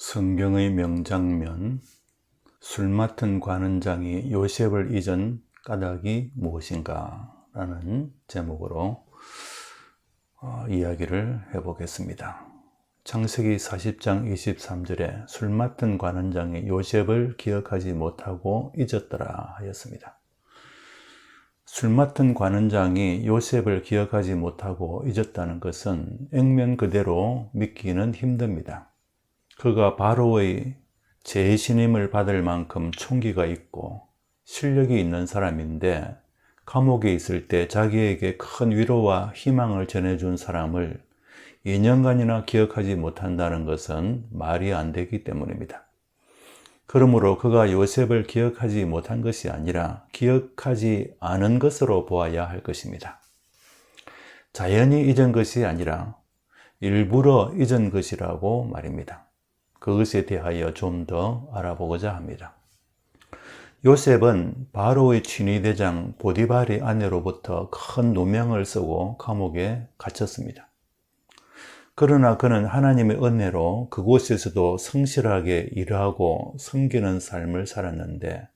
성경의 명장면, 술 맡은 관원장이 요셉을 잊은 까닭이 무엇인가? 라는 제목으로 이야기를 해보겠습니다. 창세기 40장 23절에 술 맡은 관원장이 요셉을 기억하지 못하고 잊었더라 하였습니다. 술 맡은 관원장이 요셉을 기억하지 못하고 잊었다는 것은 액면 그대로 믿기는 힘듭니다. 그가 바로의 재신임을 받을 만큼 총기가 있고 실력이 있는 사람인데 감옥에 있을 때 자기에게 큰 위로와 희망을 전해준 사람을 2년간이나 기억하지 못한다는 것은 말이 안 되기 때문입니다. 그러므로 그가 요셉을 기억하지 못한 것이 아니라 기억하지 않은 것으로 보아야 할 것입니다. 자연히 잊은 것이 아니라 일부러 잊은 것이라고 말입니다. 그것에 대하여 좀 더 알아보고자 합니다. 요셉은 바로의 친위대장 보디발의 아내로부터 큰 누명을 쓰고 감옥에 갇혔습니다. 그러나 그는 하나님의 은혜로 그곳에서도 성실하게 일하고 섬기는 삶을 살았는데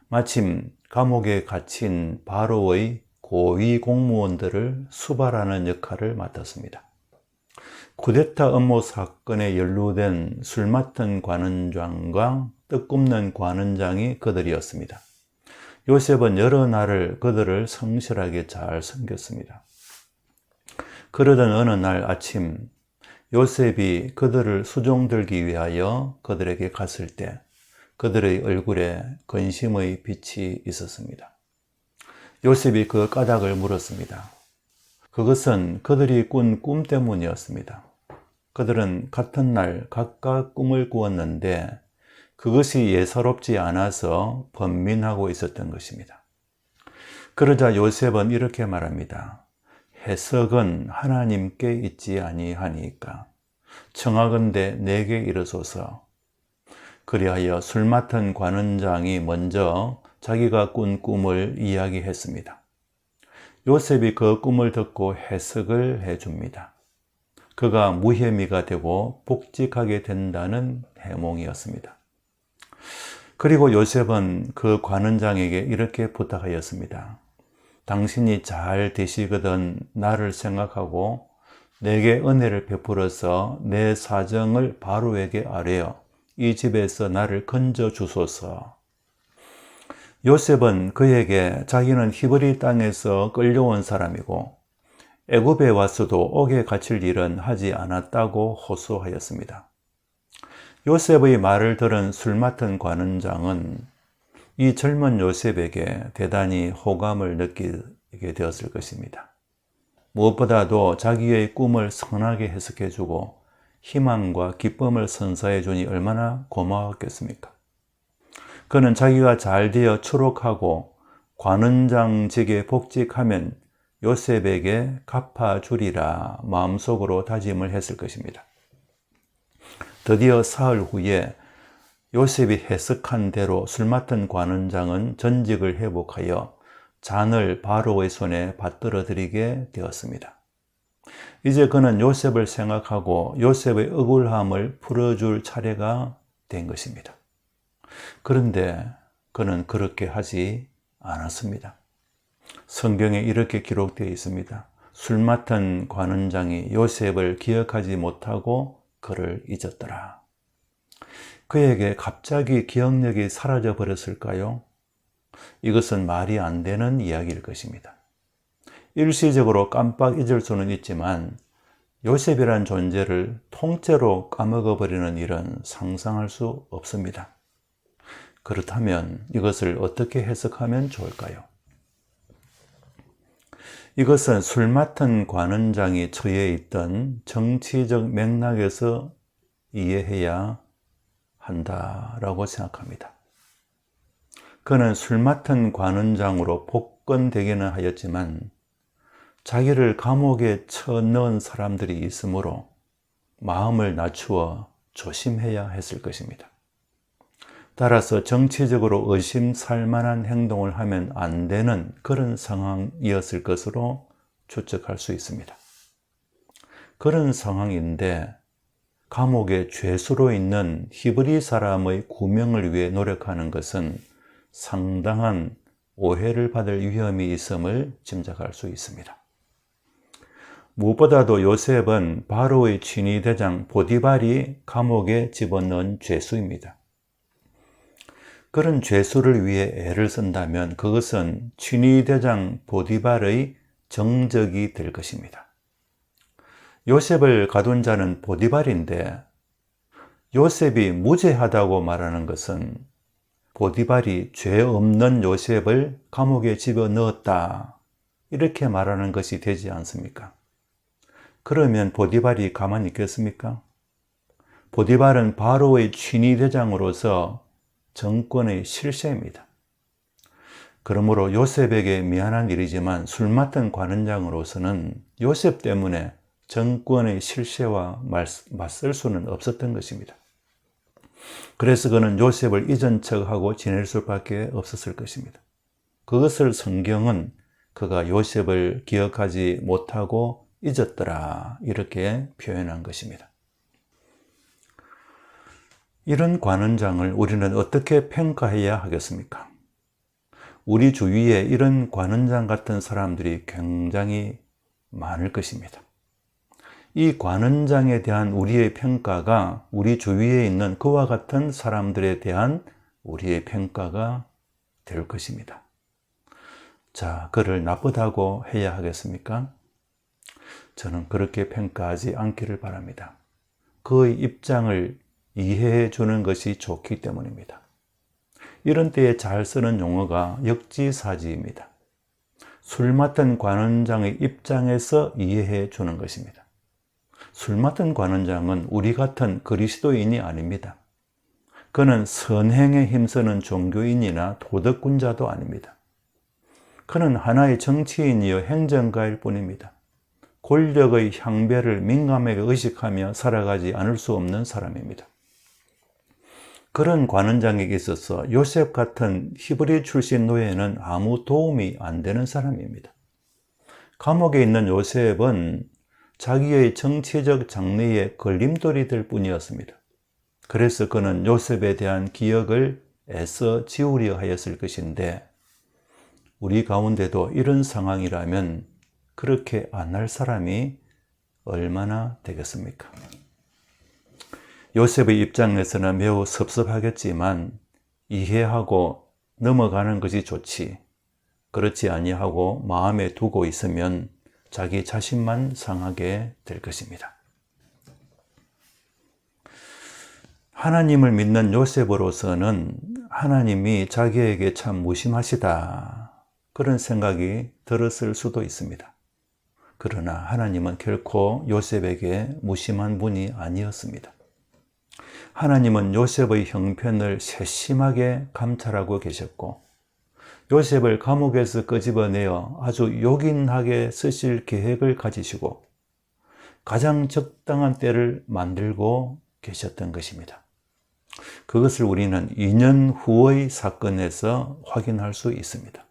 마침 감옥에 갇힌 바로의 고위 공무원들을 수발하는 역할을 맡았습니다. 쿠데타 음모 사건에 연루된 술 맡은 관원장과 뜻 굽는 관원장이 그들이었습니다. 요셉은 여러 날을 그들을 성실하게 잘 섬겼습니다. 그러던 어느 날 아침 요셉이 그들을 수종들기 위하여 그들에게 갔을 때 그들의 얼굴에 근심의 빛이 있었습니다. 요셉이 그 까닭을 물었습니다. 그것은 그들이 꾼 꿈 때문이었습니다. 그들은 같은 날 각각 꿈을 꾸었는데 그것이 예사롭지 않아서 번민하고 있었던 것입니다. 그러자 요셉은 이렇게 말합니다. 해석은 하나님께 있지 아니하니까 청하건대 내게 이르소서. 그리하여 술 맡은 관원장이 먼저 자기가 꾼 꿈을 이야기했습니다. 요셉이 그 꿈을 듣고 해석을 해줍니다. 그가 무혐의가 되고 복직하게 된다는 해몽이었습니다. 그리고 요셉은 그 관원장에게 이렇게 부탁하였습니다. 당신이 잘 되시거든 나를 생각하고 내게 은혜를 베풀어서 내 사정을 바로에게 아뢰어 이 집에서 나를 건져 주소서. 요셉은 그에게 자기는 히브리 땅에서 끌려온 사람이고 애굽에 와서도 옥에 갇힐 일은 하지 않았다고 호소하였습니다. 요셉의 말을 들은 술 맡은 관원장은 이 젊은 요셉에게 대단히 호감을 느끼게 되었을 것입니다. 무엇보다도 자기의 꿈을 선하게 해석해주고 희망과 기쁨을 선사해주니 얼마나 고마웠겠습니까? 그는 자기가 잘 되어 추록하고 관원장직에 복직하면 요셉에게 갚아주리라 마음속으로 다짐을 했을 것입니다. 드디어 사흘 후에 요셉이 해석한 대로 술 맡은 관원장은 전직을 회복하여 잔을 바로의 손에 받들어 드리게 되었습니다. 이제 그는 요셉을 생각하고 요셉의 억울함을 풀어줄 차례가 된 것입니다. 그런데 그는 그렇게 하지 않았습니다. 성경에 이렇게 기록되어 있습니다. 술 맡은 관원장이 요셉을 기억하지 못하고 그를 잊었더라. 그에게 갑자기 기억력이 사라져 버렸을까요? 이것은 말이 안 되는 이야기일 것입니다. 일시적으로 깜빡 잊을 수는 있지만 요셉이란 존재를 통째로 까먹어 버리는 일은 상상할 수 없습니다. 그렇다면 이것을 어떻게 해석하면 좋을까요? 이것은 술 맡은 관원장이 처해 있던 정치적 맥락에서 이해해야 한다라고 생각합니다. 그는 술 맡은 관원장으로 복권되기는 하였지만 자기를 감옥에 쳐넣은 사람들이 있으므로 마음을 낮추어 조심해야 했을 것입니다. 따라서 정치적으로 의심살 만한 행동을 하면 안 되는 그런 상황이었을 것으로 추측할 수 있습니다. 그런 상황인데 감옥에 죄수로 있는 히브리 사람의 구명을 위해 노력하는 것은 상당한 오해를 받을 위험이 있음을 짐작할 수 있습니다. 무엇보다도 요셉은 바로의 친위대장 보디발이 감옥에 집어넣은 죄수입니다. 그런 죄수를 위해 애를 쓴다면 그것은 친위대장 보디발의 정적이 될 것입니다. 요셉을 가둔 자는 보디발인데 요셉이 무죄하다고 말하는 것은 보디발이 죄 없는 요셉을 감옥에 집어넣었다 이렇게 말하는 것이 되지 않습니까? 그러면 보디발이 가만히 있겠습니까? 보디발은 바로의 친위대장으로서 정권의 실세입니다. 그러므로 요셉에게 미안한 일이지만 술 맡은 관원장으로서는 요셉 때문에 정권의 실세와 맞설 수는 없었던 것입니다. 그래서 그는 요셉을 잊은 척하고 지낼 수밖에 없었을 것입니다. 그것을 성경은 그가 요셉을 기억하지 못하고 잊었더라 이렇게 표현한 것입니다. 이런 관원장을 우리는 어떻게 평가해야 하겠습니까? 우리 주위에 이런 관원장 같은 사람들이 굉장히 많을 것입니다. 이 관원장에 대한 우리의 평가가 우리 주위에 있는 그와 같은 사람들에 대한 우리의 평가가 될 것입니다. 자, 그를 나쁘다고 해야 하겠습니까? 저는 그렇게 평가하지 않기를 바랍니다. 그의 입장을 이해해 주는 것이 좋기 때문입니다. 이런 때에 잘 쓰는 용어가 역지사지입니다. 술 맡은 관원장의 입장에서 이해해 주는 것입니다. 술 맡은 관원장은 우리 같은 그리스도인이 아닙니다. 그는 선행에 힘쓰는 종교인이나 도덕군자도 아닙니다. 그는 하나의 정치인이요 행정가일 뿐입니다. 권력의 향배를 민감하게 의식하며 살아가지 않을 수 없는 사람입니다. 그런 관원장에게 있어서 요셉 같은 히브리 출신 노예는 아무 도움이 안 되는 사람입니다. 감옥에 있는 요셉은 자기의 정치적 장래에 걸림돌이 될 뿐이었습니다. 그래서 그는 요셉에 대한 기억을 애써 지우려 하였을 것인데 우리 가운데도 이런 상황이라면 그렇게 안 할 사람이 얼마나 되겠습니까? 요셉의 입장에서는 매우 섭섭하겠지만 이해하고 넘어가는 것이 좋지, 그렇지 아니하고 마음에 두고 있으면 자기 자신만 상하게 될 것입니다. 하나님을 믿는 요셉으로서는 하나님이 자기에게 참 무심하시다 그런 생각이 들었을 수도 있습니다. 그러나 하나님은 결코 요셉에게 무심한 분이 아니었습니다. 하나님은 요셉의 형편을 세심하게 감찰하고 계셨고 요셉을 감옥에서 끄집어내어 아주 요긴하게 쓰실 계획을 가지시고 가장 적당한 때를 만들고 계셨던 것입니다. 그것을 우리는 2년 후의 사건에서 확인할 수 있습니다.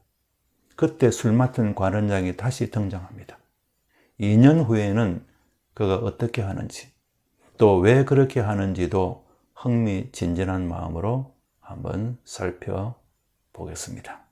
그때 술 맡은 관원장이 다시 등장합니다. 2년 후에는 그가 어떻게 하는지 또 왜 그렇게 하는지도 흥미진진한 마음으로 한번 살펴보겠습니다.